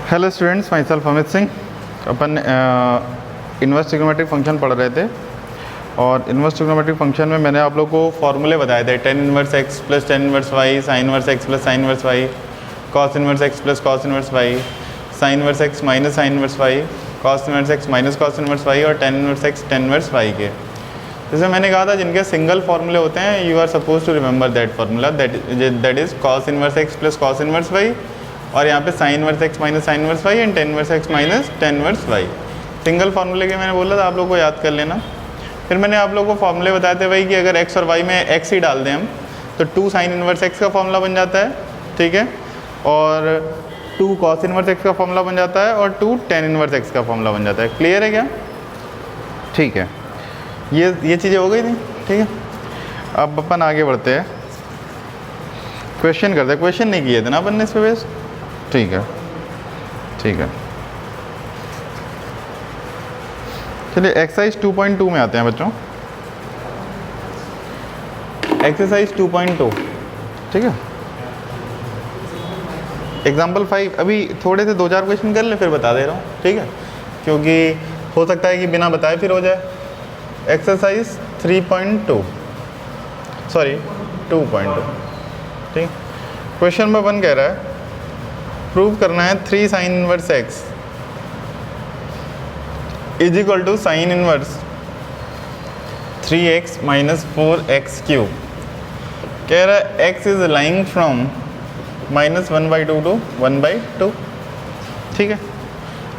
Hello students, my self Amit Singh. Upon inverse trigonometric function पढ़ रहे थे और इनवर्स ट्रिग्नोमेट्रिक फंक्शन में मैंने आप लोगों को फॉर्मूले बताए थे। Tan inverse x plus tan inverse y, sine inverse x plus sine inverse y, cos inverse x plus cos inverse y, sine inverse x minus sine inverse y, cos inverse x minus cos inverse y और tan inverse x tan inverse y के। जैसे मैंने कहा था, जिनके single फॉर्मूले होते हैं you are suppose to remember that formula, that is cos inverse x plus cos inverse y और यहाँ पे sine inverse x minus sine inverse y and tan inverse x minus tan inverse y. Single फार्मूले के मैंने बोला था आप लोगों को याद कर लेना। फिर मैंने आप लोगों को फार्मूले बताए थे भाई कि अगर एक्स और वाई में एक्स ही डाल दें हम तो टू साइन इनवर्स एक्स का फॉर्मूला बन जाता है, ठीक है, और टू कॉस इनवर्स एक्स का फॉर्मूला बन जाता है और टू टेन इनवर्स एक्स का फॉर्मूला बन जाता है। क्लियर है क्या? ठीक है, ये चीज़ें हो गई थी, ठीक है। अब अपन आगे बढ़ते हैं, क्वेश्चन करते हैं। क्वेश्चन नहीं किए थे ना अपन ने इस पे बेस, ठीक है, ठीक है। चलिए एक्सरसाइज 2.2 में आते हैं बच्चों। एक्सरसाइज 2.2, ठीक है। एग्जाम्पल 5 अभी थोड़े से 2-4 क्वेश्चन कर ले फिर बता दे रहा हूँ, ठीक है, क्योंकि हो सकता है कि बिना बताए फिर हो जाए। एक्सरसाइज 3.2 सॉरी 2.2, ठीक। क्वेश्चन नंबर 1 कह रहा है प्रूव करना है 3 sine inverse x is equal to sine inverse 3x minus 4x cube. कह रहा है x is lying from -1/2 to 1/2, ठीक है।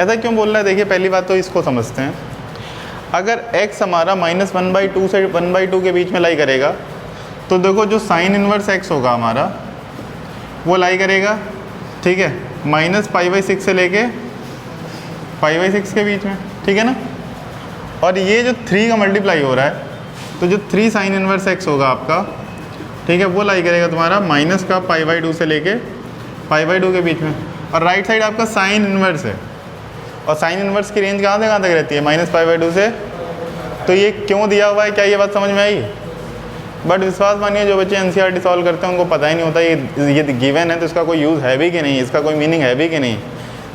ऐसा क्यों बोल रहा है? देखिए पहली बात तो इसको समझते हैं। अगर x हमारा -1/2 से 1/2 के बीच में लाई करेगा तो देखो जो साइन इनवर्स x होगा हमारा वो लाई करेगा, ठीक है, -π/6 से लेके π/6 के बीच में, ठीक है ना। और ये जो 3 का मल्टीप्लाई हो रहा है तो जो 3 साइन इनवर्स x होगा आपका, ठीक है, वो लाई करेगा तुम्हारा माइनस का π/2 से लेके π/2 के बीच में। और राइट साइड आपका साइन इनवर्स है और साइन इनवर्स की रेंज कहाँ तक रहती है? -π/2 से। तो ये क्यों दिया हुआ है, क्या ये बात समझ में आई? बट विश्वास मानिए जो बच्चे एनसीईआरटी सॉल्व करते हैं उनको पता ही नहीं होता ये गिवन है तो इसका कोई यूज़ है भी कि नहीं, इसका कोई मीनिंग है भी कि नहीं।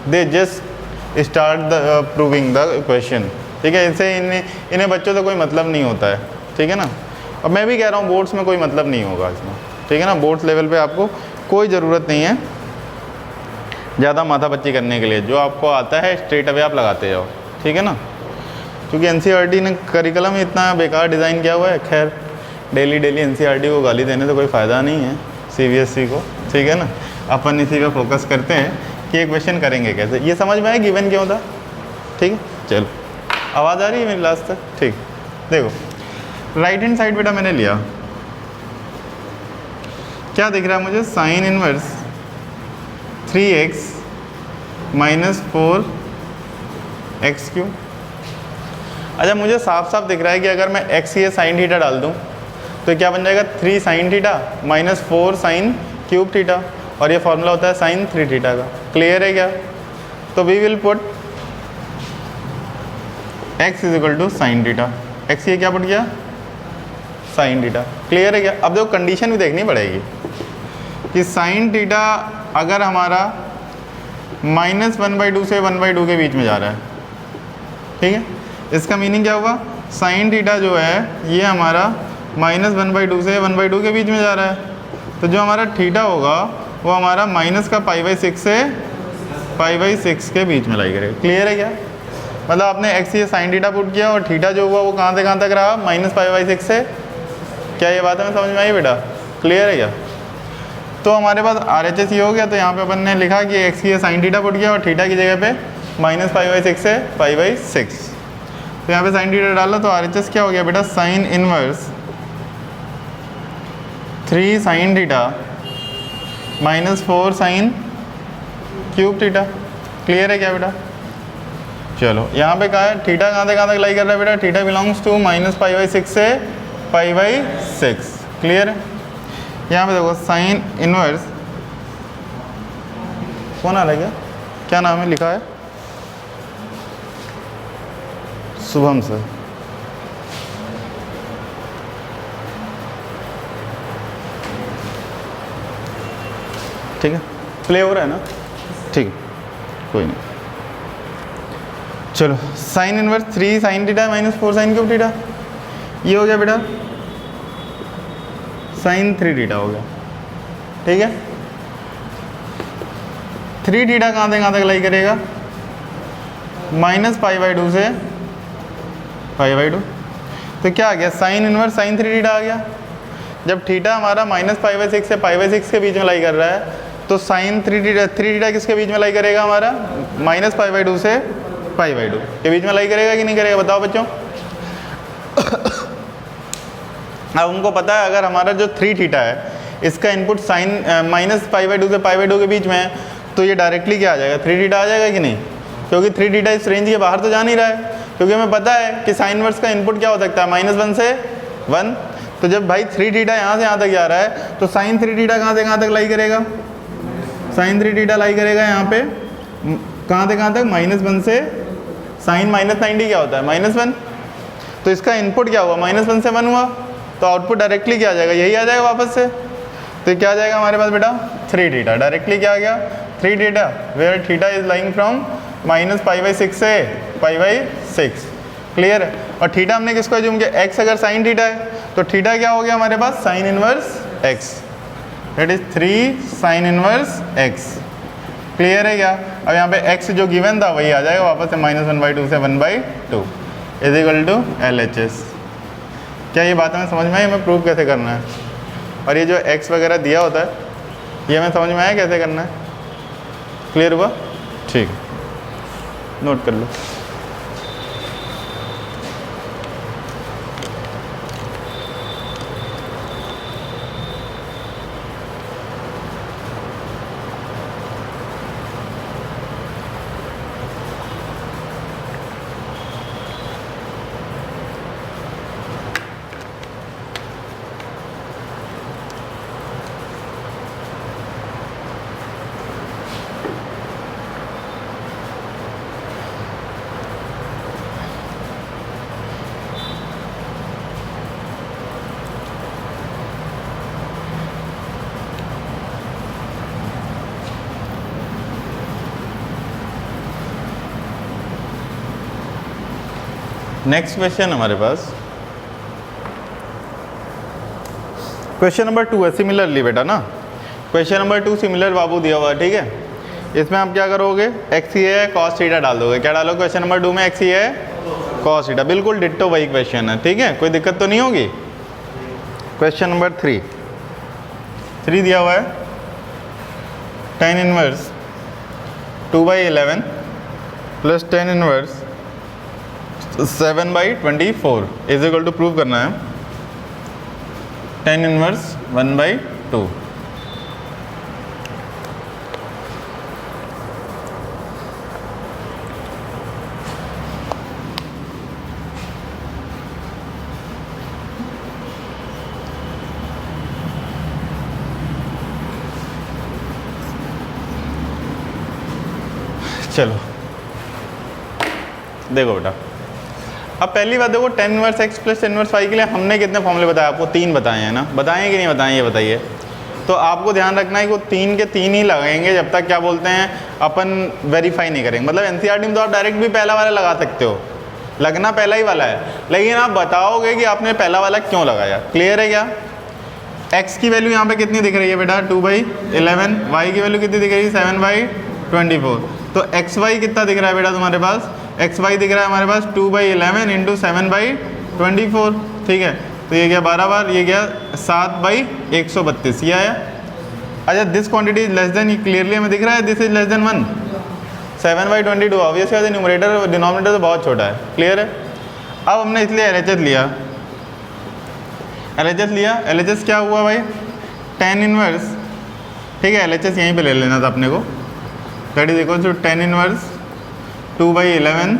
They just start the proving the question, ठीक है। इनसे इन्हें बच्चों से कोई मतलब नहीं होता है, ठीक है ना। अब मैं भी कह रहा हूँ बोर्ड्स में कोई मतलब नहीं होगा इसमें, ठीक है ना। बोर्ड्स लेवल पे आपको कोई ज़रूरत नहीं है ज़्यादा माथापच्ची करने के लिए। जो आपको आता है स्ट्रेट अवे आप लगाते जाओ, ठीक है ना। क्योंकि एनसीईआरटी ने करिकुलम इतना बेकार डिज़ाइन किया हुआ है। खैर डेली एनसीईआरटी को गाली देने से कोई फ़ायदा नहीं है, सीबीएसई को, ठीक है ना। अपन इसी पे फोकस करते हैं कि ये क्वेश्चन करेंगे कैसे। ये समझ में आया गिवन क्यों था, ठीक है। चलो आवाज़ आ रही है मेरी लास्ट तक, ठीक। देखो राइट हैंड साइड बेटा मैंने लिया, क्या दिख रहा है मुझे? Sign inverse 3x minus 4x cube. अच्छा मुझे साफ साफ दिख रहा है कि अगर मैं x ये साइन थीटा डाल दूं तो क्या बन जाएगा? 3 sine theta minus 4 sine cube theta, और ये फॉर्मूला होता है साइन 3 थीटा का। क्लियर है क्या? तो we will put x is equal to sine theta. x ये क्या पुट किया? Sine theta. क्लियर है क्या? अब देखो कंडीशन भी देखनी पड़ेगी कि साइन थीटा अगर हमारा -1/2 से 1/2 के बीच में जा रहा है, ठीक है, इसका मीनिंग क्या हुआ? साइन थीटा जो है ये हमारा -1/2 से 1/2 के बीच में जा रहा है, तो जो हमारा थीटा होगा वो हमारा माइनस का π/6 से π/6 के बीच में लाई करेगा। क्लियर है क्या? मतलब आपने x ये साइन थीटा पुट किया और थीटा जो हुआ वो कहाँ से कहाँ तक रहा? -π/6 से। क्या ये बात हमें समझ में आई बेटा? क्लियर है क्या? तो हमारे पास RHS ये हो गया, तो यहाँ पे अपन ने लिखा कि x ये साइन थीटा पुट किया और थीटा की जगह पे -π/6 से π/6। तो यहाँ पे साइन थीटा डाला तो RHS क्या हो गया बेटा? Sine inverse 3 sine theta minus 4 sine cube theta. Clear है क्या बेटा? चलो यहाँ पे कहा है थीटा कहाँ तक लाई कर रहा है बेटा? थीटा बिलोंग्स टू -π/6 से π/6। क्लियर है? यहाँ पे देखो साइन इनवर्स, कौन आ रहा है, क्या नाम है लिखा है? शुभम सर। ठीक है, प्ले हो रहा है ना? ठीक है, कोई नहीं। चलो sine inverse 3 sine theta minus 4 sine cube theta, ये हो गया बेटा साइन 3 थीटा हो गया। ठीक है, 3 थीटा कहाँ तक लाई करेगा, -π/2 से π/2। तो क्या आ गया, साइन इनवर्स साइन 3 थीटा आ गया। जब थीटा हमारा -π/6 से π/6 के बीच में लाई कर रहा है तो साइन 3 थीटा किसके बीच में लाई करेगा, हमारा -π/2 से π/2 के बीच में लाई करेगा कि नहीं करेगा, बताओ बच्चों। अब उनको पता है अगर हमारा जो 3 थीटा है इसका इनपुट साइन -π/2 से π/2 के बीच में है तो ये डायरेक्टली क्या आ जाएगा, 3 थीटा आ जाएगा कि नहीं, क्योंकि 3 थीटा इस रेंज के बाहर तो जा नहीं रहा है, क्योंकि हमें पता है कि साइन इनवर्स का इनपुट क्या हो सकता है, -1 से 1। तो जब भाई 3 थीटा यहाँ से यहाँ तक जा रहा है तो साइन 3 थीटा कहाँ तक लाई करेगा, साइन 3 थीटा लाई करेगा यहाँ पे कहाँ तक, -1 से साइन -90 क्या होता है, -1। तो इसका इनपुट क्या हुआ, -1 से 1 हुआ, तो आउटपुट डायरेक्टली क्या आ जाएगा, यही आ जाएगा वापस से। तो क्या आ जाएगा हमारे पास बेटा 3 थीटा, डायरेक्टली क्या आ गया 3 theta, where theta is lying from -π/6 से π/6। क्लियर है। और थीटा हमने किसको एज्यूम किया, x अगर साइन थीटा है तो थीटा क्या हो गया हमारे पास, sine inverse x, that is 3 sine inverse x। Clear है क्या। अब यहाँ पे x जो गिवन था वही आ जाएगा वापस से, -1/2 से 1/2 इज इक्वल टू LHS। क्या ये बात हमें समझ में आई, हमें प्रूव कैसे करना है, और ये जो x वगैरह दिया होता है ये हमें समझ में आया कैसे करना है, क्लियर हुआ। ठीक, नोट कर लो। नेक्स्ट क्वेश्चन हमारे पास क्वेश्चन नंबर 2 है, सिमिलरली बेटा ना, क्वेश्चन नंबर 2 सिमिलर बाबू दिया हुआ है। ठीक है, इसमें आप क्या करोगे, x ये है cos थीटा डाल दोगे। क्या डालोगे क्वेश्चन नंबर 2 में, x ये है cos थीटा, बिल्कुल डिट्टो वही क्वेश्चन है। ठीक है, कोई दिक्कत तो नहीं होगी। क्वेश्चन नंबर 3 दिया हुआ है, tan inverse 2/11 plus tan inverse 7/24 is equal to, prove करना है tan इनवर्स 1/2। चलो देखो बेटा, अब पहली बात देखो, tan inverse x plus tan inverse y के लिए हमने कितने फॉर्मूले बताए, आपको 3 बताए हैं ना, बताएं कि नहीं बताएं ये बताइए। तो आपको ध्यान रखना है कि वो 3 के 3 ही लगाएंगे जब तक क्या बोलते हैं अपन वेरीफाई नहीं करेंगे। मतलब एनसीईआरटी में तो आप डायरेक्ट भी पहला वाला लगा सकते हो, लगना पहला ही वाला है, लेकिन आप बताओगे कि आपने पहला वाला क्यों लगाया। क्लियर है क्या। x की वैल्यू यहाँ पे कितनी दिख रही है बेटा, 2/11, y की वैल्यू कितनी दिख रही है, 7/24। तो xy कितना दिख रहा है बेटा तुम्हारे पास, xy दिख रहा है हमारे पास 2/11 इंटू 7/24। ठीक है, तो ये गया 12 बार, ये गया 7/132, ये आया। अच्छा, this quantity is less then, clearly हमें दिख रहा है this is less then 1, 7/22 obviously numerator और डिनोमिनेटर तो बहुत छोटा है। क्लियर है। अब हमने इसलिए LHS लिया, LHS क्या हुआ भाई, tan इनवर्स। ठीक है, LHS यहीं पे ले लेना था अपने को, that is equal to tan inverse 2/11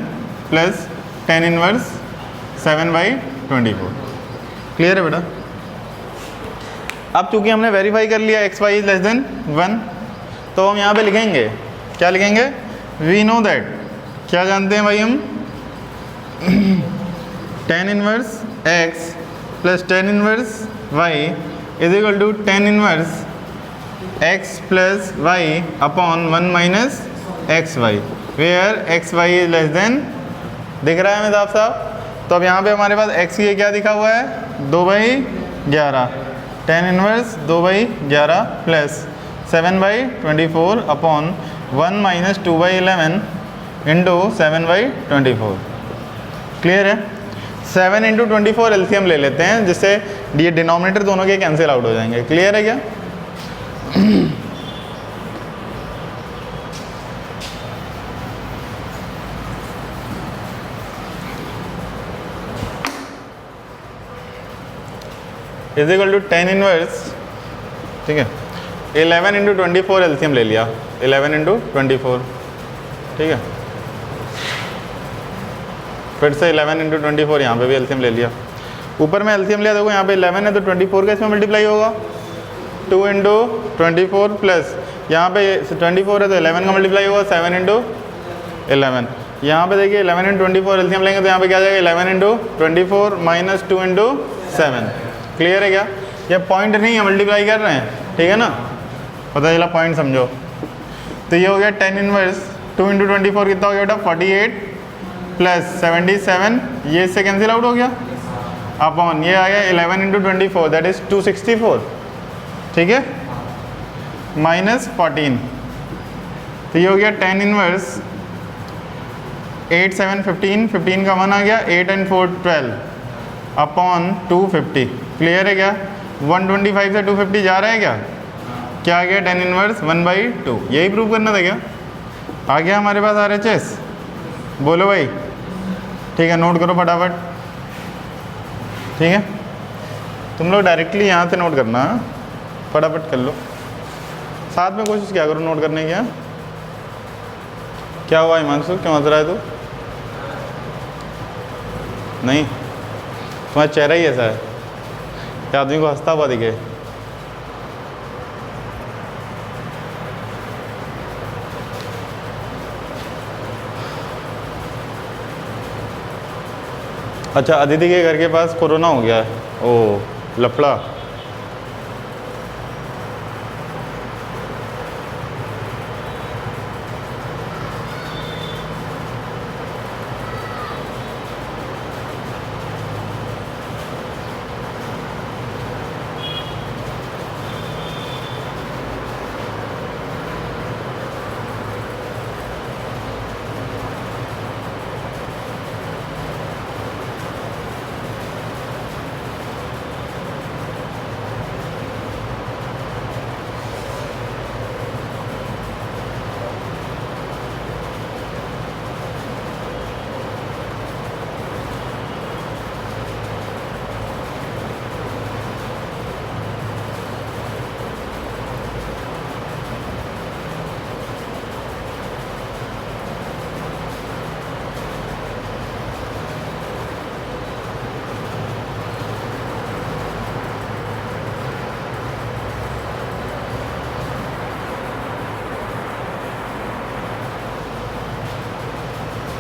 plus tan inverse 7/24। Clear है बेटा। अब चूंकि हमने वेरीफाई कर लिया xy इज लेस देन 1, तो हम यहाँ पे लिखेंगे, क्या लिखेंगे, वी नो दैट, क्या जानते हैं भाई हम, tan inverse x plus tan inverse y is equal to tan inverse x plus y upon 1 minus x y, where x y is less than, दिख रहा है हमें साफ साफ। तो अब यहाँ पे हमारे पास एक्स की क्या दिखा हुआ है, 2/11, tan inverse 2/11 plus 7/24 upon 1 minus 2/11 into 7/24। Clear है। 7 इंटू 24 एलसीएम ले लेते हैं, जिससे ये डिनोमिनेटर दोनों के कैंसिल आउट हो जाएंगे। क्लियर है क्या? Is equal to tan inverse, ठीक है, 11 इंटू 24 एलसीएम ले लिया, 11 इंटू 24, ठीक है। फिर से 11 इंटू 24, यहाँ पर भी एलसीएम ले लिया। ऊपर में एलसीएम लिया, देखो यहाँ पे 11 है तो 24 का इसमें मल्टीप्लाई होगा, 2 इंटू 24 प्लस यहाँ पे 24 है तो 11 का मल्टीप्लाई होगा, 7 इंटू 11। यहाँ पे देखिए 11 इंटू 24 एलसीएम लेंगे तो यहाँ पे क्या जाएगा, 11 इंटू 24 माइनस 2 इंटू 7। क्लियर है क्या? ये पॉइंट नहीं है, मल्टीप्लाई कर रहे हैं, ठीक है ना, पता चला पॉइंट समझो। तो ये हो गया tan इनवर्स 2 इंटू 24 कितना हो गया बेटा, 48 प्लस 77, ये इससे कैंसिल आउट हो गया, अपॉन ये आ गया 11 इंटू 24 दैट इज 264, ठीक है, माइनस 14। तो ये हो गया tan इनवर्स 8 7 15, 15 का 1 आ गया, 8 and 4 12 अपॉन 250। क्लियर है क्या? 125 से 250 जा रहा है क्या? क्या आ गया, tan इनवर्स 1/2। यही प्रूव करना था क्या? आ गया हमारे पास RHS, बोलो भाई, ठीक है, नोट करो फटाफट, ठीक है। तुम लोग डायरेक्टली यहाँ से नोट करना, फटाफट कर लो, साथ में कोशिश क्या करो नोट करने की। हाँ? क्या हुआ हिमांशु, क्यों हंस रहा है तू? नहीं, तुम्हारा चेहरा ही ऐसा है कि आदमी को हंसता हुआ दिखे। अच्छा, अदिति के घर के पास कोरोना हो गया है, ओ लफड़ा।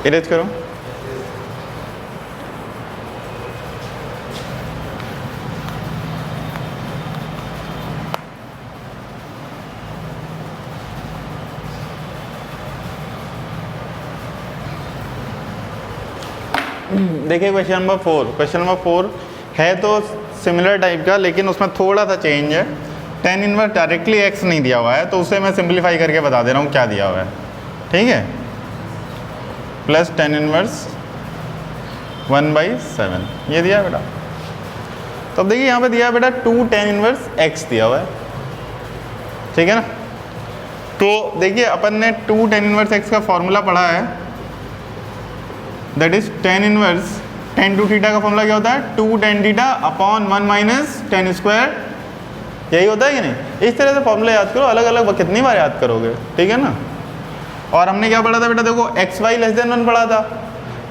इरेज करो। देखिए क्वेश्चन नंबर 4, क्वेश्चन नंबर 4 है तो सिमिलर टाइप का, लेकिन उसमें थोड़ा सा चेंज है। tan इनवर्स डायरेक्टली x नहीं दिया हुआ है, तो उसे मैं सिंप्लीफाई करके बता दे रहा हूँ क्या दिया हुआ है, ठीक है। प्लस tan इनवर्स 1/7 ये दिया है बेटा। तो अब देखिए यहाँ पे दिया है बेटा 2 tan इनवर्स x दिया हुआ है, ठीक है ना। तो देखिए अपन ने 2 tan इनवर्स x का फॉर्मूला पढ़ा है, that is tan inverse tan two theta का फॉर्मूला क्या होता है, 2 tan theta upon 1 minus tan square, यही होता है कि नहीं। इस तरह से फॉर्मूला याद करो, अलग अलग कितनी बार याद करोगे, ठीक है ना। और हमने क्या पढ़ा था बेटा, देखो एक्स वाई लेस देन 1 पढ़ा था,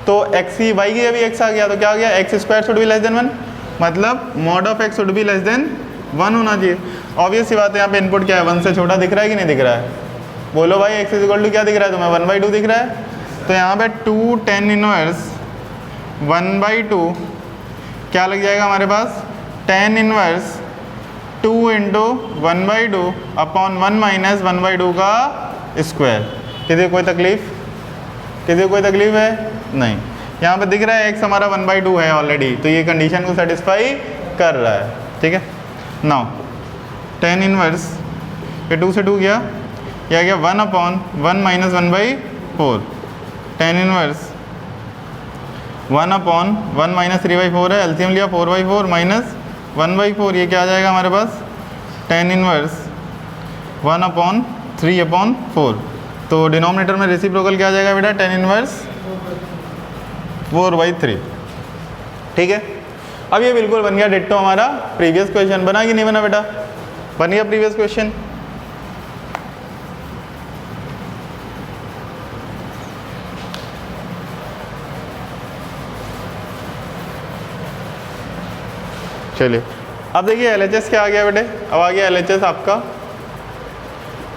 तो एक्स की वाई की अभी एक्स आ गया, तो क्या आ गया, x square should be less than 1, मतलब mod of x should be less than 1 होना चाहिए। ऑब्वियस सी बात है, यहाँ पे इनपुट क्या है, 1 से छोटा दिख रहा है कि नहीं दिख रहा है, बोलो भाई। एक्स इक्वल टू क्या दिख रहा है तुम्हें, 1/2 दिख रहा है। तो यहाँ पे 2 tan इनवर्स 1/2 क्या लग जाएगा हमारे पास, tan inverse 2 into 1/2 upon 1 minus 1/2 का स्क्वायर। किसी को कोई तकलीफ, किसी को कोई तकलीफ है नहीं। यहाँ पे दिख रहा है x हमारा 1/2 है ऑलरेडी, तो ये कंडीशन को सेटिस्फाई कर रहा है, ठीक है। नाउ tan इनवर्स, ये 2 से 2 गया, यह आ गया 1/1 माइनस 1/4। tan इनवर्स 1/1 माइनस 3/4 है, एलसीएम लिया 4/4 माइनस 1/4, ये क्या आ जाएगा हमारे पास tan इनवर्स 1/3/4। तो डिनोमिनेटर में रेसिप्रोकल क्या आ जाएगा बेटा, tan इनवर्स 4/3, ठीक है। अब ये बिल्कुल बन गया डिट्टो हमारा प्रीवियस क्वेश्चन। बना कि नहीं बना बेटा, बन गया प्रीवियस क्वेश्चन। चलिए अब देखिए एलएचएस क्या आ गया बेटे, अब आ गया एलएचएस आपका,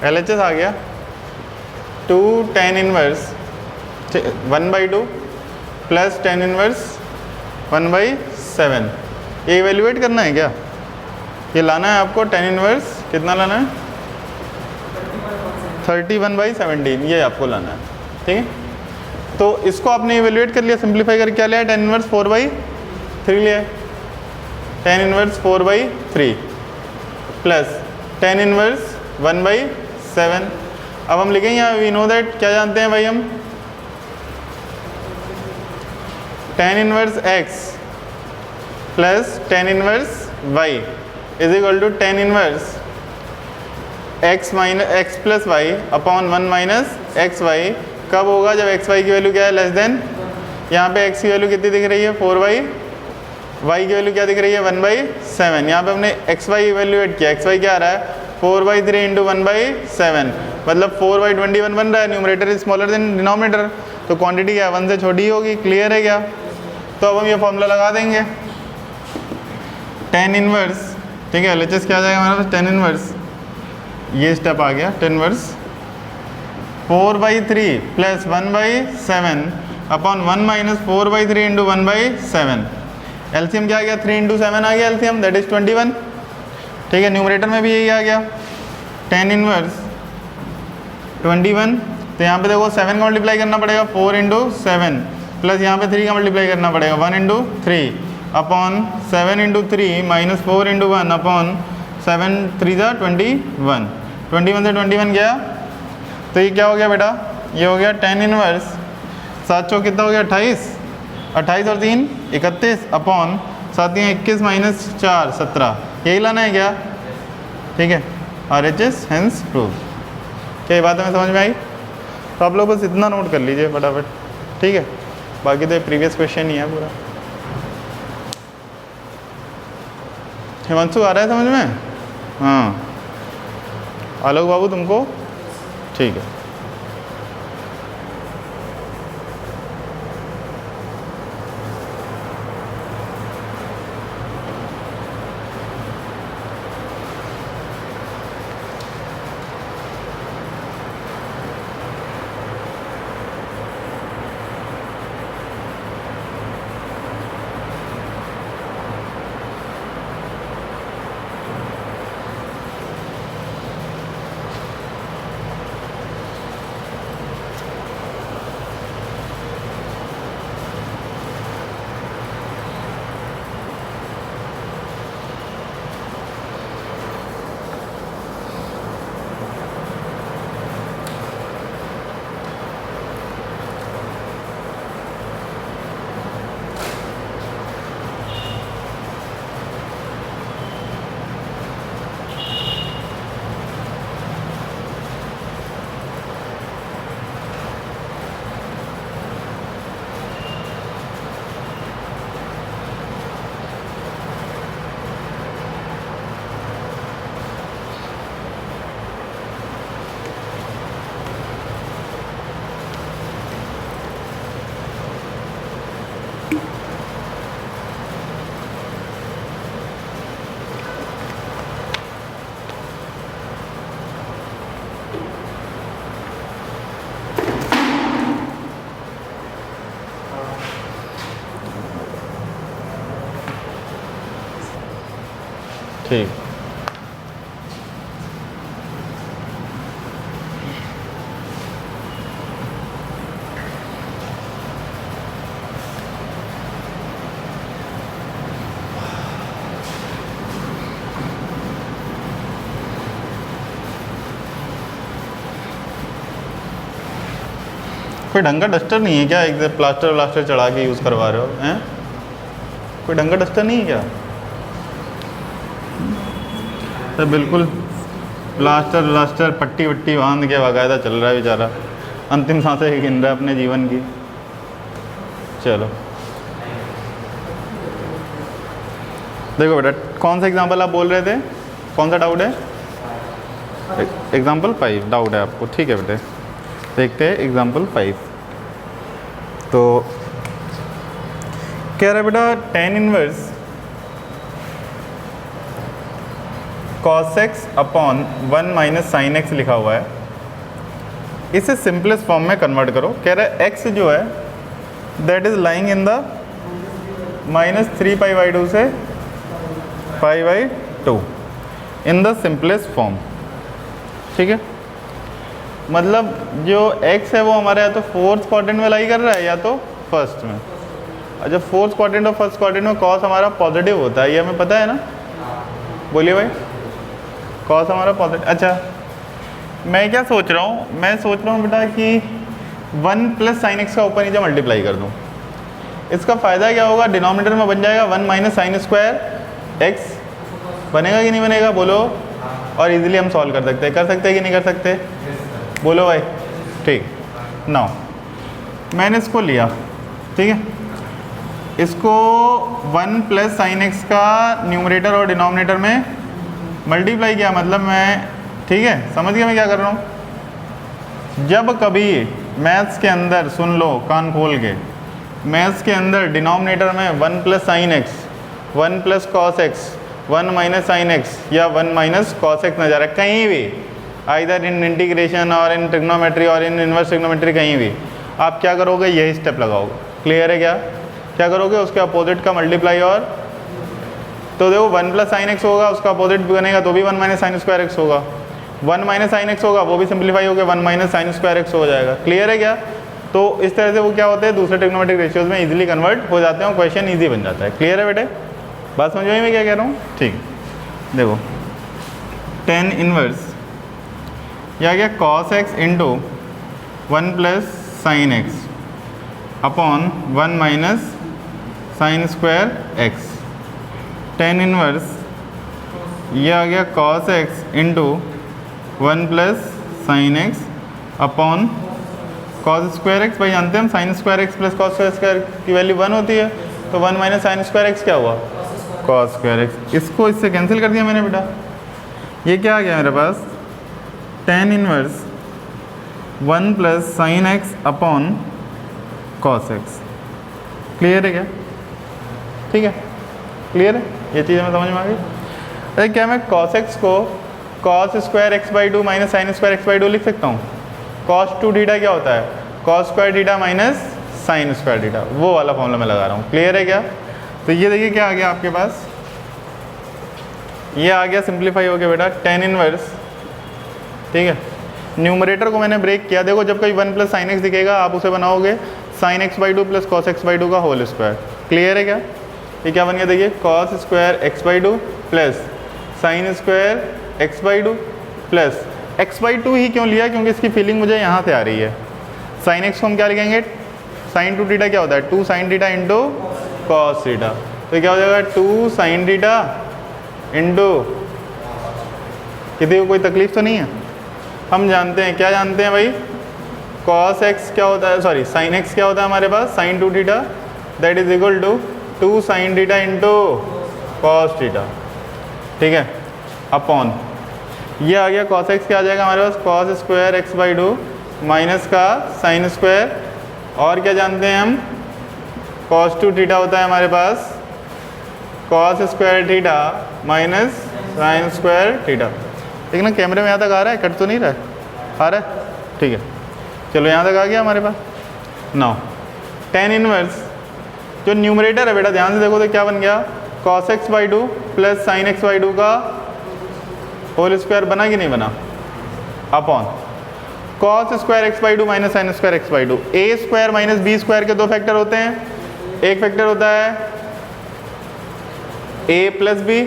एलएचएस आ गया 2 tan inverse 1/2 plus tan inverse 1/7। ये इवेल्युएट करना है क्या, ये लाना है आपको tan इनवर्स कितना लाना है 31/17, ये आपको लाना है, ठीक है। तो इसको आपने इवेल्युएट कर लिया, सिंप्लीफाई करके क्या लिया, tan इनवर्स 4/3 लिया, tan inverse 4/3 plus tan inverse 1/7। अब हम लिखेंगे यहाँ वी नो दैट, क्या जानते हैं भाई हम, tan inverse x plus tan inverse y is equal to tan inverse x plus y upon 1 minus x y. कब होगा, जब एक्स वाई की वैल्यू क्या है लेस देन, यहाँ पे x की वैल्यू कितनी दिख रही है 4y, y की वैल्यू क्या दिख रही है 1/7। यहाँ पे हमने एक्स वाई इवेल्युएट किया, एक्स वाई क्या आ रहा है 4/3 इंटू 1/7, मतलब 4/21 बन रहा है। Numerator is smaller than denominator, तो क्वांटिटी क्या 1 से छोटी होगी, क्लियर है क्या। तो अब हम ये फॉर्मूला लगा देंगे tan इनवर्स, ठीक है। एलएचएस क्या आ जाएगा हमारे पास, tan इनवर्स, ये स्टेप आ गया, tan inverse 4/3 plus 1/7 upon 1 minus 4/3 into 1/7। LCM क्या आ गया 3 इंटू 7 आ गया एलसीएम, दैट इज 21, ठीक है। न्यूमरेटर में भी यही आ गया tan इनवर्स 21। तो यहाँ पे देखो 7 का मल्टीप्लाई करना पड़ेगा 4 इंटू 7 प्लस यहाँ पे 3 का मल्टीप्लाई करना पड़ेगा 1 into 3 upon 7 into 3 minus 4 into 1 upon 7 3 जा 21, 21 से 21 गया, तो ये क्या हो गया बेटा, ये हो गया tan इनवर्स 7 चौक कितना हो गया 28, 28 और 3 31 अपॉन 7 21 माइनस 4 17, यही लाना है क्या, ठीक है। RHS hence prove. क्या ये बात हमें समझ में आई। तो आप लोग बस इतना नोट कर लीजिए फटाफट, ठीक है। बाकी तो प्रीवियस क्वेश्चन ही है पूरा। हिमांशु आ रहा है समझ में, हाँ। आलोक बाबू तुमको, ठीक है। ठीक। कोई ढंग का डस्टर नहीं है क्या? एक प्लास्टर व्लास्टर चढ़ा के यूज़ करवा रहे हो हैं? कोई ढंग का डस्टर नहीं है क्या? तो बिल्कुल प्लास्टर व्लास्टर पट्टी वट्टी बांध के बाकायदा चल रहा है बेचारा, अंतिम सांसें गिन रहा है अपने जीवन की। चलो देखो बेटा, कौन सा एग्जाम्पल आप बोल रहे थे? कौन सा डाउट है? एग्जाम्पल 5 डाउट है आपको, ठीक है बेटे। देखते हैं एग्जाम्पल 5। तो कह रहा है बेटा tan inverse cos x upon 1 minus sine x लिखा हुआ है, इसे सिंपलेस्ट फॉर्म में कन्वर्ट करो। कह रहा है x जो है that is lying in the minus 3π/2 से π/2 इन द सिंपलेस्ट फॉर्म, ठीक है। मतलब जो x है वो हमारे या तो फोर्थ क्वाड्रेंट में लाई कर रहा है या तो फर्स्ट में। और जब फोर्थ क्वाड्रेंट और फर्स्ट क्वाड्रेंट में cos हमारा पॉजिटिव होता है, ये हमें पता है ना? बोलिए भाई, cos हमारा पॉजिटिव। अच्छा मैं क्या सोच रहा हूँ, मैं सोच रहा हूँ बेटा कि 1 प्लस साइन एक्स का ऊपर नीचे मल्टीप्लाई कर दूँ। इसका फ़ायदा क्या होगा? डिनोमिनेटर में बन जाएगा 1 माइनस साइन स्क्वायर एक्स, बनेगा कि नहीं बनेगा बोलो? और इजीली हम सॉल्व कर सकते हैं कि नहीं कर सकते? बोलो भाई। ठीक, नाउ मैंने इसको लिया, ठीक है, इसको 1 प्लस साइन एक्स का न्यूमरेटर और डिनोमिनेटर में मल्टीप्लाई किया। मतलब मैं, ठीक है, समझ गया मैं क्या कर रहा हूँ? जब कभी मैथ्स के अंदर, सुन लो कान खोल के, मैथ्स के अंदर डिनोमिनेटर में 1 plus sine x, 1 plus cos x, 1 minus sine x या 1 माइनस कॉस एक्स नजर है कहीं भी, आइदर इन इंटीग्रेशन और इन ट्रिग्नोमेट्री और इन इनवर्स ट्रिग्नोमेट्री, कहीं भी आप क्या करोगे? यही स्टेप लगाओगे। क्लियर है? क्या करोगे? उसके अपोजिट का मल्टीप्लाई। और तो देखो 1 प्लस साइन एक्स होगा, उसका अपोजिट बनेगा तो भी 1 माइनस साइन स्क्वायर एक्स होगा। 1 माइनस साइन एक्स होगा, वो भी सिंप्लीफाई होकर 1 माइनस साइन स्क्वायर एक्स हो जाएगा। क्लियर है? तो इस तरह से वो क्या होते हैं, दूसरे ट्रिग्नोमेट्रिक रेशियोज में इजीली कन्वर्ट हो जाते हैं और क्वेश्चन इजी बन जाता है। क्लियर है बेटे? बात समझ में मैं क्या कह रहा हूँ? ठीक, देखो tan इनवर्स या क्या, cos x into 1 plus sine x upon 1 minus sine square x. tan inverse ये आ गया cos x into 1 plus sine x upon cos square x. भाई जानते हैं हम sign square x plus cos square की value 1 होती है, तो 1 माइनस साइन स्क्वायर एक्स क्या हुआ? cos square x. इसको इससे कैंसिल कर दिया मैंने बेटा। ये क्या आ गया मेरे पास? tan inverse 1 plus sine x upon cos x. Clear है क्या? ठीक है, क्लियर है? ये चीज़ हमें समझ में आ गई। अरे क्या मैं cos एक्स को cos square x by 2 minus sine square x by 2 लिख सकता हूँ? cos 2 थीटा क्या होता है? cos square theta minus sine square theta, वो वाला फॉर्मूला मैं लगा रहा हूँ। क्लियर है क्या? तो ये देखिए क्या आ गया आपके पास, ये आ गया सिंप्लीफाई हो गया बेटा tan इनवर्स, ठीक है। न्यूमरेटर को मैंने ब्रेक किया। देखो जब कोई 1 प्लस साइन एक्स दिखेगा आप उसे बनाओगे sign x by 2 plus cos x by 2 का होल स्क्वायर। क्लियर है क्या? ये क्या बन गया देखिए, cos square x by 2 plus sign square x by 2 plus x by 2 ही क्यों लिया? क्योंकि इसकी फीलिंग मुझे यहाँ से आ रही है। साइन एक्स को हम क्या लिखेंगे? साइन 2 थीटा क्या होता है? 2 sine theta into cos theta. तो क्या हो जाएगा? 2 साइन थीटा इंटू, किसी को कोई तकलीफ तो नहीं है? हम जानते हैं, क्या जानते हैं भाई? कॉस एक्स क्या होता है, सॉरी साइन एक्स क्या होता है हमारे पास? Sine 2 theta that is equal to 2 sine theta into cos theta, ठीक है, अपॉन ये आ गया कॉस एक्स क्या आ जाएगा हमारे पास? Cos square x by 2 minus का साइन स्क्वायर, और क्या जानते हैं हम? कॉस 2 थीटा होता है हमारे पास cos square theta minus sine square theta. ठीक ना? कैमरे में यहाँ तक आ रहा है? कट तो नहीं रहा है? आ रहा है? ठीक है, चलो यहाँ तक आ गया हमारे पास। नाउ tan इनवर्स जो न्यूमरेटर है बेटा ध्यान से देखो तो क्या बन गया? cos x by 2 plus sine x by 2 का होल स्क्वायर बना कि नहीं बना? Upon cos square x by 2 minus sine square x by 2। A square minus b square के दो फैक्टर होते हैं। एक फैक्टर होता है a प्लस बी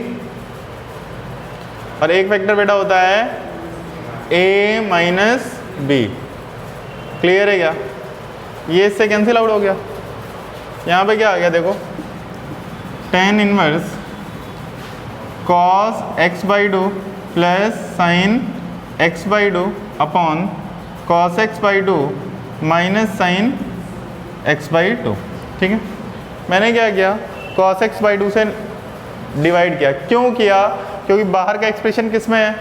और एक फैक्टर बेटा होता है a माइनस बी। क्लियर है क्या? ये इससे कैंसिल आउट हो गया। यहाँ पे क्या आ गया देखो, tan inverse cos x by two plus sine x by two upon cos x by two minus sine x by two. ठीक है, मैंने क्या किया, cos x बाई टू से डिवाइड किया। क्यों किया? क्योंकि बाहर का एक्सप्रेशन किस में है,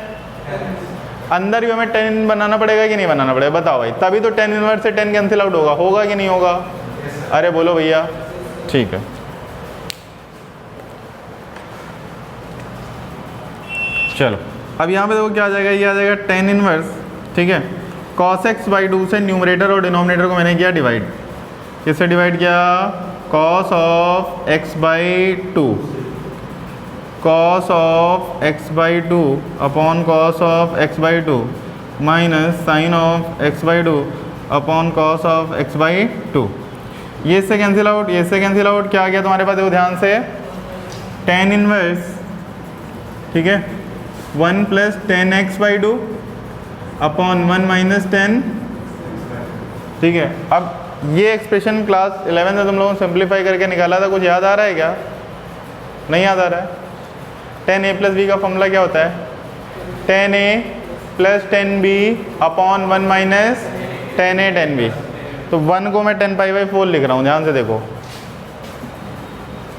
अंदर भी हमें tan बनाना पड़ेगा कि नहीं बनाना पड़ेगा, बताओ भाई। तभी तो tan इनवर्स से tan कैंसिल आउट होगा, होगा कि नहीं होगा? अरे बोलो भैया। ठीक है, चलो अब यहाँ पे देखो क्या आ जाएगा, ये आ जाएगा tan इनवर्स, ठीक है, cos x बाई टू से न्यूमरेटर और डिनोमिनेटर को मैंने किया डिवाइड। किससे डिवाइड किया? cos of x by two, cos of x by two upon cos of x by two minus sine of x by two upon cos of x by two. ये इससे cancel out, ये इससे cancel out. क्या आ गया तुम्हारे पास, देखो ध्यान से, tan इनवर्स, ठीक है, 1 plus ten x by two upon 1 minus 10। ठीक है, अब ये एक्सप्रेशन क्लास 11 में तुम लोगों ने सिंप्लीफाई करके निकाला था, कुछ याद आ रहा है क्या? नहीं याद आ रहा है? tan a प्लस बी का फॉर्मूला क्या होता है? tan a plus tan b upon 1 minus tan a tan b। तो 1 को मैं 10 पाई बाई 4 लिख रहा हूँ, ध्यान से देखो।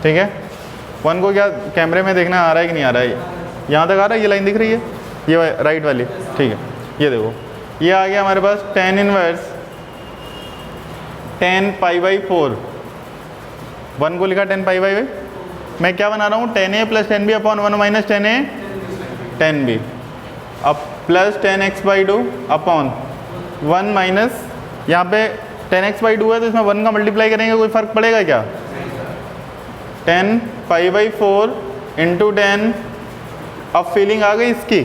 ठीक है, 1 को क्या कैमरे में देखना आ रहा है कि नहीं आ रहा है? यहाँ तक आ रहा है, ये लाइन दिख रही है, ये राइट वाली। ठीक है, ये देखो, ये आ गया हमारे पास tan इनवर्स 10 पाई बाई 4। 1 को लिखा 10 पाई बाई, मैं क्या बना रहा हूँ, tan a plus tan b upon 1 minus tan a tan b। अब plus tan x by two upon 1 minus, यहाँ पे tan x बाई टू है तो इसमें 1 का मल्टीप्लाई करेंगे, कोई फ़र्क पड़ेगा क्या? 10 पाई बाई 4 इंटू 10। अब फीलिंग आ गई इसकी,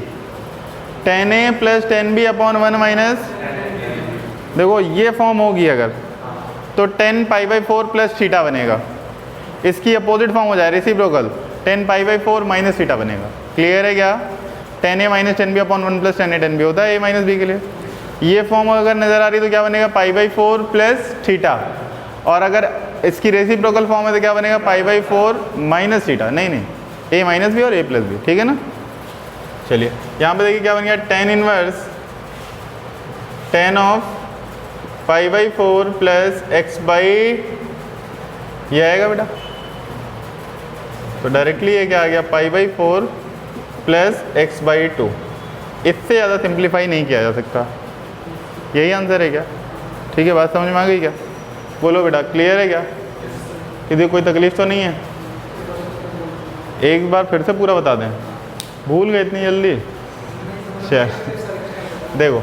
tan a plus tan b upon 1 minus, देखो ये फॉर्म होगी अगर, तो 10 पाई बाई 4 प्लस थीटा बनेगा। इसकी अपोजिट फॉर्म हो जाए reciprocal, 10 pi by 4 minus theta बनेगा। क्लियर है क्या? tan a minus tan b upon 1 plus tan a tan b होता है a माइनस b के लिए। ये फॉर्म अगर नज़र आ रही तो क्या बनेगा, पाई बाई 4 प्लस थीटा। और अगर इसकी रेसिप्रोकल फॉर्म है तो क्या बनेगा, पाई बाई 4 माइनस थीटा। नहीं, a माइनस बी और a प्लस बी। ठीक है ना? चलिए यहाँ पे देखिए क्या बन गया, tan inverse tan of pi by 4 plus x by, ये आएगा बेटा, तो डायरेक्टली ये क्या आ गया, pi by 4 plus x by 2। इससे ज़्यादा सिंप्लीफाई नहीं किया जा सकता। यही आंसर है क्या? ठीक है, बात समझ में आ गई क्या? बोलो बेटा, क्लियर है क्या? किसी कोई तकलीफ तो नहीं है? एक बार फिर से पूरा बता दें, भूल गए इतनी जल्दी? चल देखो,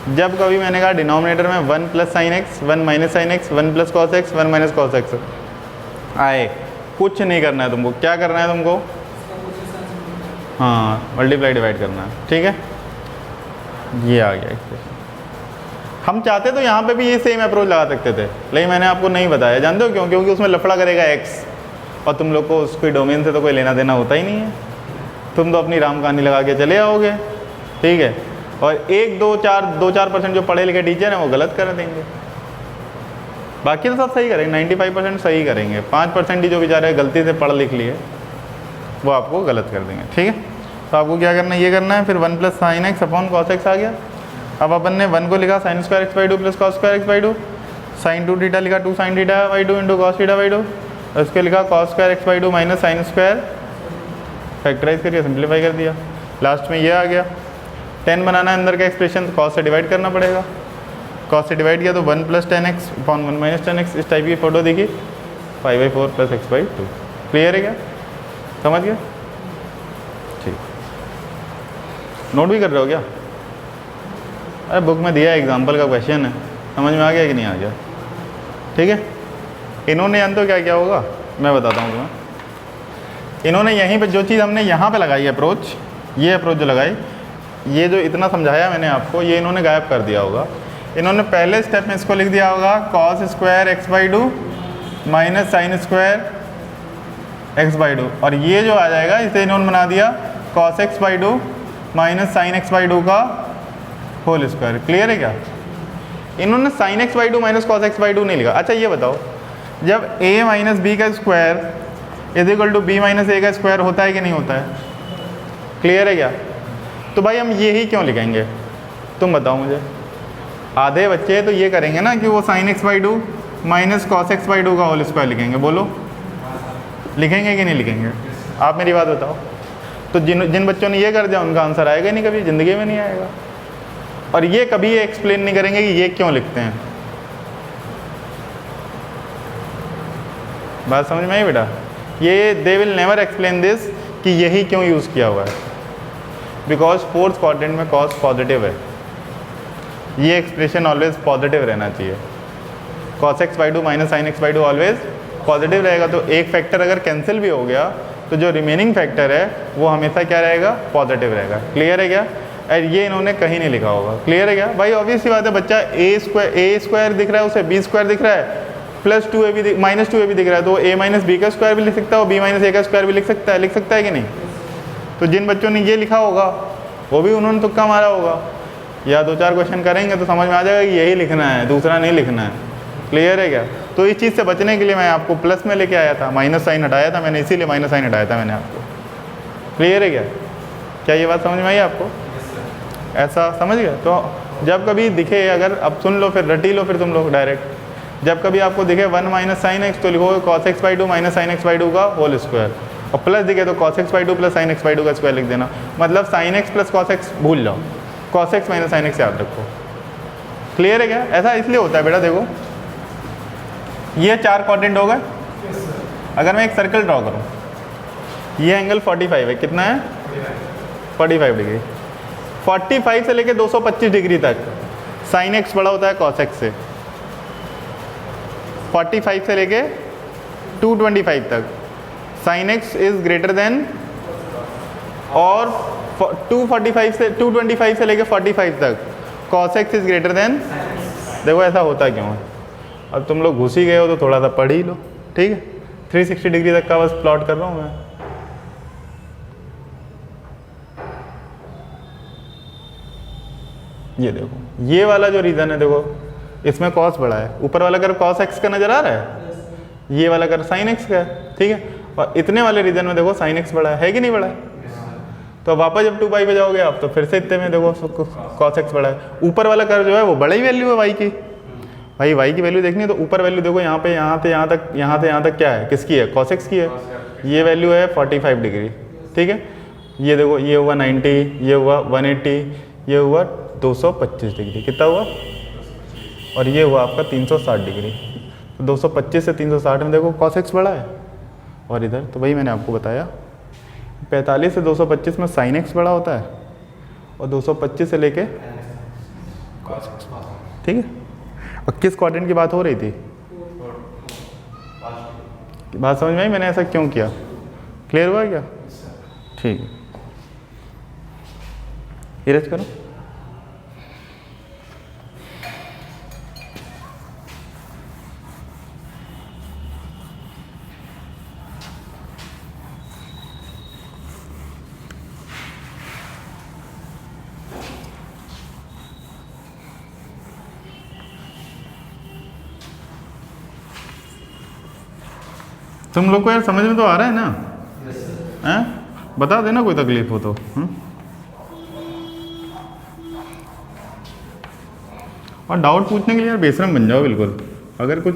जब कभी मैंने कहा डिनोमिनेटर में 1 plus sine x, 1 minus sine x, 1 plus cos x, 1 minus cos x आए, कुछ नहीं करना है तुमको। क्या करना है तुमको? हाँ, मल्टीप्लाई डिवाइड करना है। ठीक है, ये आ गया एक्सप्रेशन। हम चाहते तो यहाँ पे भी ये सेम अप्रोच लगा सकते थे, लेकिन मैंने आपको नहीं बताया। जानते हो क्यों? क्योंकि उसमें लफड़ा करेगा एक्स, और तुम लोग को उसके डोमेन से तो कोई लेना देना होता ही नहीं है। तुम तो अपनी राम कहानी लगा के चले आओगे। ठीक है, और 2-4% जो पढ़े लिखे टीचर हैं वो गलत कर देंगे, बाकी तो सब सही करेंगे, 95% सही करेंगे। 5% ही जो बेचारे गलती से पढ़ लिख लिए वो आपको गलत कर देंगे। ठीक है, तो आपको क्या करना है, ये करना है। फिर 1 plus sine x upon cos x आ गया। अब अपन ने 1 को लिखा sine square x by 2 plus cos square x by 2, sine 2 theta लिखा 2 sine theta by 2 into cos theta by 2, और उसके लिखा cos square x by 2 minus sine square, factorise करके सिंप्लीफाई कर दिया। लास्ट में ये आ गया। 10 बनाना है अंदर का एक्सप्रेशन, तो कॉस से डिवाइड करना पड़ेगा। कॉस से डिवाइड किया तो 1 plus 10x upon 1 minus 10x, इस टाइप की फोटो देखी, 5/4 प्लस x बाई 2। क्लियर है क्या? समझ गया? ठीक, नोट भी कर रहे हो क्या? अरे बुक में दिया एग्जाम्पल का क्वेश्चन है, समझ में आ गया कि नहीं आ गया? ठीक है, इन्होंने जानते हो क्या क्या होगा, मैं बताता हूँ तुम्हें। इन्होंने यहीं पे जो चीज़ हमने यहाँ पे लगाई अप्रोच, ये अप्रोच जो लगाई, ये जो इतना समझाया मैंने आपको, ये इन्होंने गायब कर दिया होगा। इन्होंने पहले स्टेप में इसको लिख दिया होगा cos square x by 2 minus sine square x by 2, और ये जो आ जाएगा इसे इन्होंने बना दिया cos x by 2 minus sine x by 2 का होल स्क्वायर। क्लियर है क्या? इन्होंने sine x by two minus cos x by two नहीं लिखा। अच्छा ये बताओ, जब a माइनस बी का square is equal to b minus a का स्क्वायर होता है कि नहीं होता है? क्लियर है क्या? तो भाई हम ये ही क्यों लिखेंगे, तुम बताओ मुझे। आधे बच्चे तो ये करेंगे ना कि वो sign x by two minus cos x by to का होल स्क्वायर लिखेंगे। बोलो लिखेंगे कि नहीं लिखेंगे? आप मेरी बात बताओ। तो जिन बच्चों ने ये कर दिया उनका आंसर आएगा ही नहीं, कभी ज़िंदगी में नहीं आएगा। और ये कभी ये एक्सप्लेन नहीं करेंगे कि ये क्यों लिखते हैं। बात समझ में आई बेटा? ये they will never explain this कि यही क्यों यूज़ किया हुआ है, बिकॉज फोर्थ क्वाड्रेंट में कॉस पॉजिटिव है। ये एक्सप्रेशन ऑलवेज पॉजिटिव रहना चाहिए। Cos x by two minus sine x by to always positive रहेगा। तो एक फैक्टर अगर कैंसिल भी हो गया तो जो रिमेनिंग फैक्टर है वो हमेशा क्या रहेगा? पॉजिटिव रहेगा। क्लियर है क्या? और ये इन्होंने कहीं नहीं लिखा होगा। क्लियर है क्या भाई? ऑब्वियस सी बात है, बच्चा ए स्क्वायर दिख रहा है उसे बी स्क्वायर दिख रहा है, प्लस 2a भी माइनस 2a भी दिख रहा है, तो a माइनस बी का स्क्वायर भी लिख सकता है और b माइनस ए का स्क्वायर भी लिख सकता है कि नहीं? तो जिन बच्चों ने ये लिखा होगा वो भी उन्होंने तुक्का मारा होगा, या 2-4 क्वेश्चन करेंगे तो समझ में आ जाएगा कि यही लिखना है, दूसरा नहीं लिखना है। क्लियर है क्या? तो इस चीज़ से बचने के लिए मैं आपको प्लस में लेके आया था, माइनस साइन हटाया था मैंने, इसीलिए माइनस साइन हटाया था मैंने आपको। क्लियर है क्या? क्या ये बात समझ में आई आपको? ऐसा समझ गया? तो जब कभी दिखे, अगर अब सुन लो फिर रटी लो फिर तुम लोग डायरेक्ट, जब कभी आपको दिखे 1 माइनस साइन एक्स तो लिखोगे cos x by two minus sine x by to का होल स्क्वायर, और प्लस दिखे तो cos x by two plus sine x by to का स्क्वायर लिख देना। मतलब sine x plus cos x भूल जाओ, cos x minus sine x याद रखो। क्लियर है क्या? ऐसा इसलिए होता है बेटा, देखो ये 4 क्वाड्रेंट हो गए। अगर मैं एक सर्कल ड्रॉ करूँ, ये एंगल 45 है, कितना है? 45 डिग्री। 45 से लेके 225 डिग्री तक साइन एक्स बड़ा होता है कॉस एक्स से। 45 से लेके 225 तक sine x is greater than, और 225 से लेके 45 तक cos x is greater than. देखो ऐसा होता क्यों है? अब तुम लोग घुस ही गए हो तो थोड़ा सा पढ़ ही लो, ठीक है? 360 डिग्री तक का बस प्लॉट कर रहा हूँ मैं। ये देखो, ये वाला जो रीज़न है, देखो इसमें कॉस बड़ा है, ऊपर वाला कर कॉस एक्स का नज़र आ रहा है, ये वाला कर साइन एक्स का है, ठीक है? और इतने वाले रीजन में देखो साइन एक्स बड़ा है कि नहीं बड़ा है? तो वापस जब 2 पाई पे जाओगे आप तो फिर से इतने में देखो कॉस एक्स बड़ा है। ऊपर वाला कर जो है वो बड़ा ही वैल्यू है वाई की। भाई वाई की वैल्यू देखनी है तो ऊपर वैल्यू देखो, यहाँ पे यहाँ से यहाँ तक क्या है, किसकी है? कॉस एक्स की है। ये वैल्यू है 45 डिग्री, ठीक है? ये देखो, ये हुआ 90, ये हुआ 180, ये हुआ 225 डिग्री, कितना हुआ? और ये हुआ आपका 360 डिग्री। तो 225 से 360 में देखो कॉस एक्स बड़ा है, और इधर तो भाई मैंने आपको बताया 45 से 225 में साइन एक्स बड़ा होता है, और 225 से लेके कॉस एक्स, ठीक है? और किस क्वाड्रेंट की बात हो रही थी? बात समझ में आई मैंने ऐसा क्यों किया? क्लियर हुआ क्या? ठीक है, इरेज करो। तुम लोग को यार समझ में तो आ रहा है ना? हैं? बता देना कोई तकलीफ हो तो। और डाउट पूछने के लिए यार बेशरम बन जाओ बिल्कुल। अगर कुछ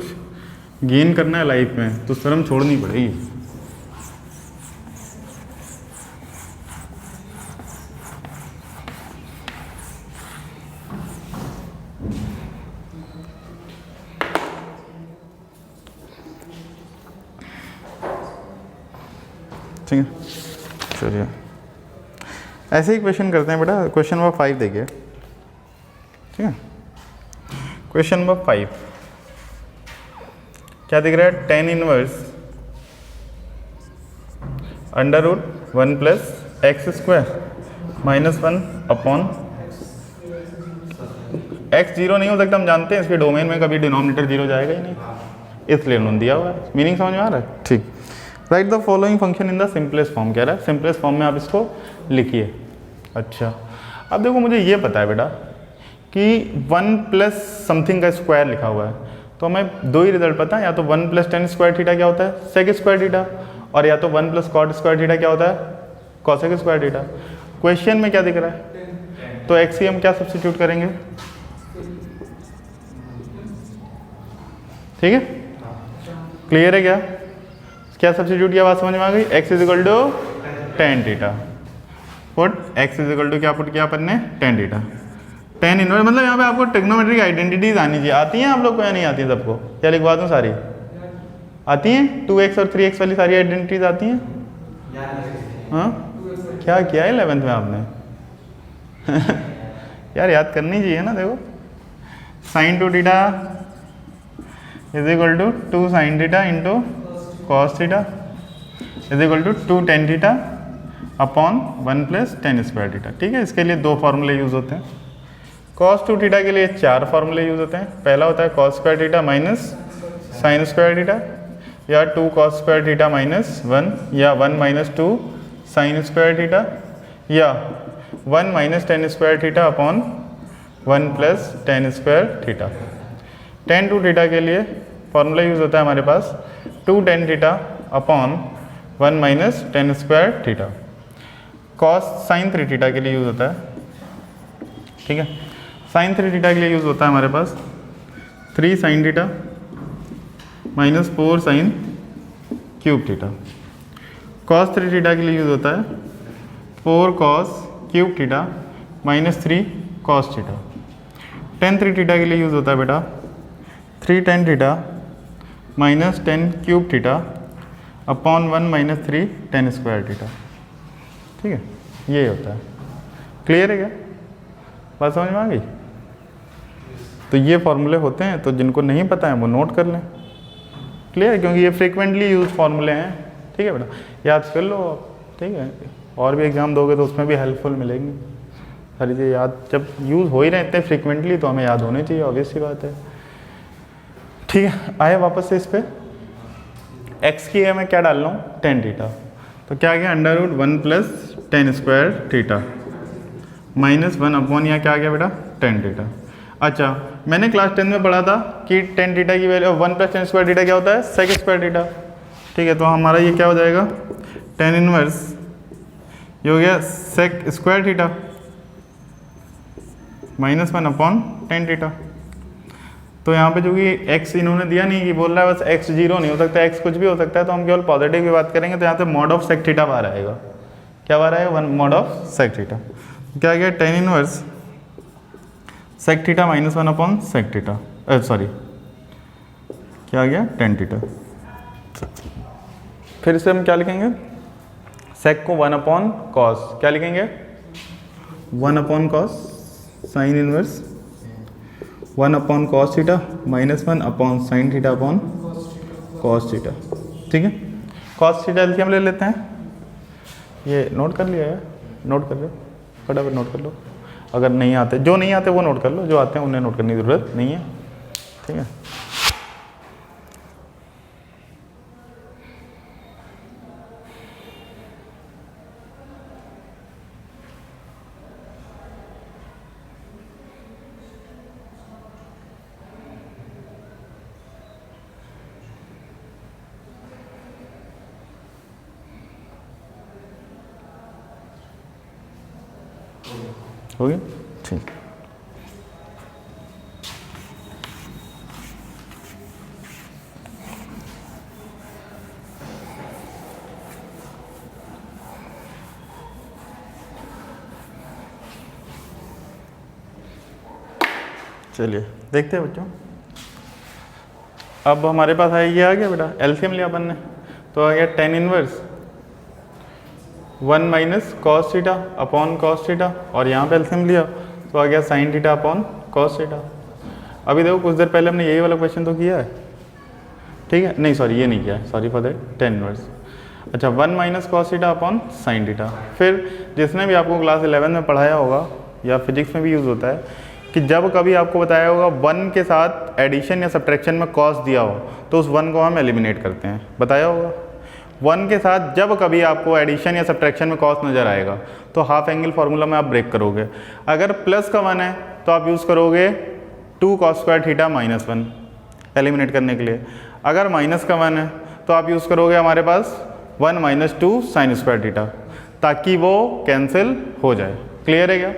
गेन करना है लाइफ में तो शर्म छोड़नी पड़ेगी। ठीक है, चलिए ऐसे ही क्वेश्चन करते हैं बेटा। क्वेश्चन नंबर 5 देखिए, ठीक है? क्वेश्चन नंबर 5 क्या दिख रहा है? tan inverse √1 plus x square minus 1 upon x 0 नहीं हो सकता, हम जानते हैं इसके डोमेन में कभी डिनोमिनेटर 0 जाएगा ही नहीं, इसलिए उन्होंने दिया हुआ है। मीनिंग समझ में आ रहा है? ठीक। Right the following function in the simplest form, कह रहा है सिंपलेस्ट फॉर्म में आप इसको लिखिए। अच्छा, अब देखो मुझे ये पता है बेटा कि 1 प्लस समथिंग का स्क्वायर लिखा हुआ है, तो हमें दो ही रिजल्ट पता है, या तो 1 प्लस टेन स्क्वायर थीटा क्या होता है, सेक स्क्वायर थीटा, और या तो 1 प्लस कॉट स्क्वायर थीटा क्या होता है, कॉसेक स्क्वायर थीटा। क्वेश्चन में क्या दिख रहा है, तो एक्स की हम क्या सब्स्टिट्यूट करेंगे, ठीक है, क्लियर है क्या, क्या सब्स्टिट्यूट किया, बात समझ में आ गई। X is equal to tan theta, put x is equal to क्या पुट किया अपन ने, टेन थीटा, टेन इनवर्स, मतलब यहाँ पे आपको ट्रिग्नोमेट्रिक आइडेंटिटीज आनी चाहिए। आती हैं आप लोग को या नहीं आती है सबको, क्या लिखवा दूँ, सारी आती हैं, 2x और 3x वाली सारी आइडेंटिटीज आती हैं। हाँ क्या किया है 11th में आपने यार याद करनी चाहिए ना। देखो sine 2 theta is equal to 2 sine theta into cos theta is equal to 2 tan theta upon 1 plus tan square theta. ठीक है, इसके लिए दो फॉर्मूले यूज होते हैं। कॉस 2 थीटा के लिए चार फॉर्मूले यूज होते हैं। पहला होता है cos square theta minus sine square theta, या 2 कॉस स्क्वायर थीटा माइनस 1, या 1 माइनस 2 साइन स्क्वायर थीटा, या 1 minus ten square theta upon 1 plus tan square theta. Ten 2 theta के लिए फॉर्मूला यूज होता है हमारे पास 2 tan theta upon 1 minus ten square theta. Cos sine 3 theta के लिए use होता है, ठीक है, साइन 3 थीटा के लिए यूज होता है हमारे पास 3 sine theta minus 4 sine cube theta. Cos 3 theta के लिए यूज होता है 4 cos cube theta minus 3 cos theta. Ten 3 theta के लिए यूज होता है बेटा 3 tan theta minus 10 cube theta upon 1 minus 3 ten square theta. ठीक है, ये होता है। क्लियर है क्या, बात समझ में आ गई। तो ये फॉर्मूले होते हैं, तो जिनको नहीं पता है वो नोट कर लें। क्लियर है, क्योंकि ये फ्रीक्वेंटली यूज फॉर्मूले हैं। ठीक है बेटा, याद कर लो आप। ठीक है, और भी एग्जाम दोगे तो उसमें भी हेल्पफुल मिलेंगी सारी चीज़ें। याद जब यूज़ हो ही रहे इतने फ्रीक्वेंटली तो हमें याद होने चाहिए, ऑब्वियस सी बात है। ठीक है, आए वापस से इस पर। एक्स की मैं क्या डाल रहा हूँ, टेन थीटा, तो क्या गया under root 1 plus tan square theta minus 1 upon या क्या आ गया बेटा 10 थीटा। अच्छा, मैंने क्लास 10 में पढ़ा था कि 10 थीटा की value 1 plus tan square theta क्या होता है, सेक स्क्वायर थीटा। ठीक है, तो हमारा ये क्या हो जाएगा 10 इनवर्स, ये हो गया sec square theta minus 1 upon 10 theta. तो यहाँ पे जो कि x इन्होंने दिया नहीं, कि बोल रहा है बस x 0 नहीं हो सकता, x कुछ भी हो सकता है, तो हम केवल पॉजिटिव की बात करेंगे। तो यहाँ पे मॉड ऑफ सेक थीटा बाहर आएगा। क्या बाहर आएगा, 1 मॉड ऑफ सेक थीटा। क्या गया 10 inverse sec theta minus 1 upon sec theta, sorry क्या आ गया 10 थीटा। फिर से हम क्या लिखेंगे, सेक को 1 अपॉन कॉस, क्या लिखेंगे 1 upon cos sine inverse 1 upon cos theta minus 1 upon sine theta upon cos theta. ठीक है, कॉस थीटा एलसीएम ले लेते हैं। ये नोट कर लिया है, नोट कर लो फटाफट, नोट कर लो। अगर नहीं आते, जो नहीं आते वो नोट कर लो, जो आते हैं उन्हें नोट करने की ज़रूरत नहीं है। ठीक है, हो गया। ठीक, चलिए देखते हैं बच्चों। अब हमारे पास है, ये आ गया बेटा एलसीएम लिया अपन ने, तो आ गया 10 inverse 1 minus cos theta upon cos theta, और यहाँ पे एलसीएम लिया तो आ गया sine theta upon cos theta. अभी देखो कुछ देर पहले हमने यही वाला क्वेश्चन तो किया है। ठीक है, नहीं सॉरी ये नहीं किया है, सॉरी फॉर दैट 10 इनवर्स। अच्छा, 1 minus cos theta upon sine theta. फिर जिसने भी आपको क्लास 11 में पढ़ाया होगा या फिजिक्स में भी यूज़ होता है कि जब कभी आपको बताया होगा 1 के साथ एडिशन या सब्ट्रैक्शन में कॉस दिया हो तो उस 1 को हम एलिमिनेट करते हैं, बताया होगा। 1 के साथ जब कभी आपको एडिशन या सब्ट्रैक्शन में कॉस नज़र आएगा तो हाफ एंगल फार्मूला में आप ब्रेक करोगे। अगर प्लस का 1 है तो आप यूज़ करोगे 2 cos square theta minus 1 eliminate करने के लिए। अगर माइनस का 1 है तो आप यूज़ करोगे हमारे पास 1 माइनस 2 साइन स्क्वायर थीटा, ताकि वो कैंसिल हो जाए। क्लियर है क्या?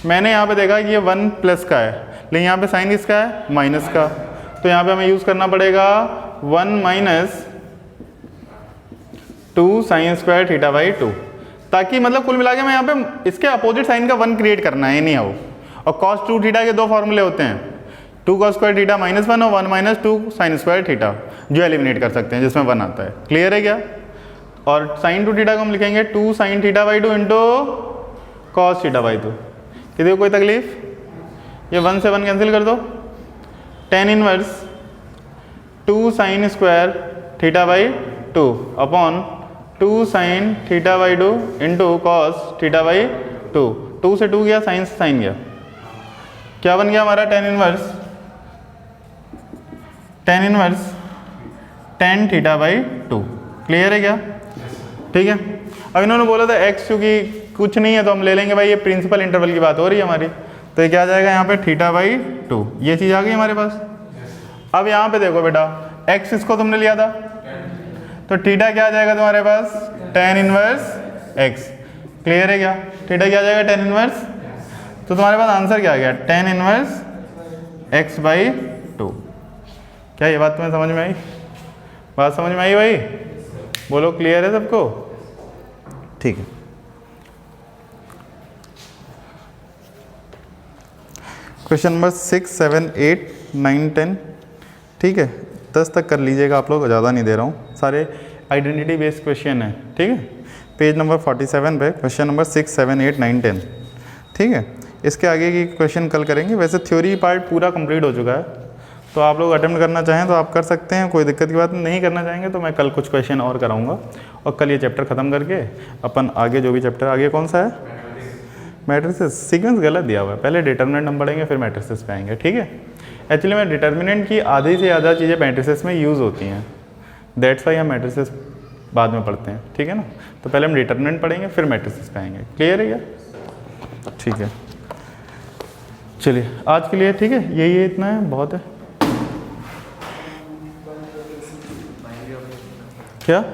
मैंने यहाँ पे देखा कि ये 1 प्लस का है, लेकिन यहाँ पे साइन किसका है? माइनस का। तो यहाँ पे हमें यूज़ करना पड़ेगा 1 minus 2 sign square theta by 2, ताकि मतलब कुल मिला के मैं यहाँ पे इसके अपोजिट साइन का 1 क्रिएट करना है नहीं आओ। और cos 2 थीटा के 2 फॉर्मूले होते हैं, 2 cos स्क्वायर थीटा माइनस 1 और 1 माइनस 2 साइन स्क्वायर थीटा, जो एलिमिनेट कर सकते हैं जिसमें 1 आता है। क्लियर है क्या? और साइन 2 थीटा को हम लिखेंगे 2 sine theta by 2 into cos theta by 2। किसी को कोई तकलीफ? ये 1 से 1 कैंसिल कर दो, tan inverse 2 sign square theta by 2 upon 2 sine theta by 2 into cos theta by 2। 2 से 2 गया, साइन से साइन गया, क्या बन गया हमारा? tan inverse tan theta by 2। Clear है क्या? ठीक है। अब इन्होंने बोला था x क्योंकि कुछ नहीं है तो हम ले लेंगे भाई, ये प्रिंसिपल इंटरवल की बात हो रही है हमारी, तो ये क्या आ जाएगा यहाँ पे थीटा बाई 2, ये चीज़ आ गई हमारे पास। अब यहाँ पे देखो बेटा, x इसको तुमने लिया था तो थीटा क्या आ जाएगा तुम्हारे पास? tan inverse x। क्लियर है क्या? थीटा क्या आ जाएगा? tan inverse. तो तुम्हारे पास आंसर क्या आ गया? tan inverse x by 2। क्या ये बात तुम्हें समझ में आई? बात समझ में आई भाई? बोलो क्लियर है सबको? ठीक है। क्वेश्चन नंबर 6, 7, 8, 9, 10, ठीक है, 10 तक कर लीजिएगा आप लोग, ज़्यादा नहीं दे रहा हूँ, सारे आइडेंटिटी बेस्ड क्वेश्चन है। ठीक है, पेज नंबर 47 पे क्वेश्चन नंबर 6, 7, 8, 9, 10। ठीक है, इसके आगे की क्वेश्चन कल करेंगे। वैसे थ्योरी पार्ट पूरा कंप्लीट हो चुका है, तो आप लोग अटेम्प्ट करना चाहें तो आप कर सकते हैं, कोई दिक्कत की बात नहीं। करना चाहेंगे तो मैं कल कुछ क्वेश्चन और कराऊंगा, और कल ये चैप्टर ख़त्म करके अपन आगे जो भी चैप्टर आगे कौन सा है? मैट्रिसेस। सीक्वेंस गलत दिया हुआ है, पहले डिटर्मिनेंट हम पढ़ेंगे फिर मैट्रिसेस पे आएंगे। ठीक है, एक्चुअली में डिटर्मिनेंट की आधी से ज़्यादा चीज़ें मैट्रिसेस में यूज़ होती हैं, दैट्स वाई हम मैट्रिसेस बाद में पढ़ते हैं। ठीक है ना, तो पहले हम डिटर्मिनेंट पढ़ेंगे फिर मैट्रिसेस पे आएंगे। क्लियर है क्या? ठीक है, चलिए आज के लिए ठीक है, यही है, इतना है, बहुत है। क्या?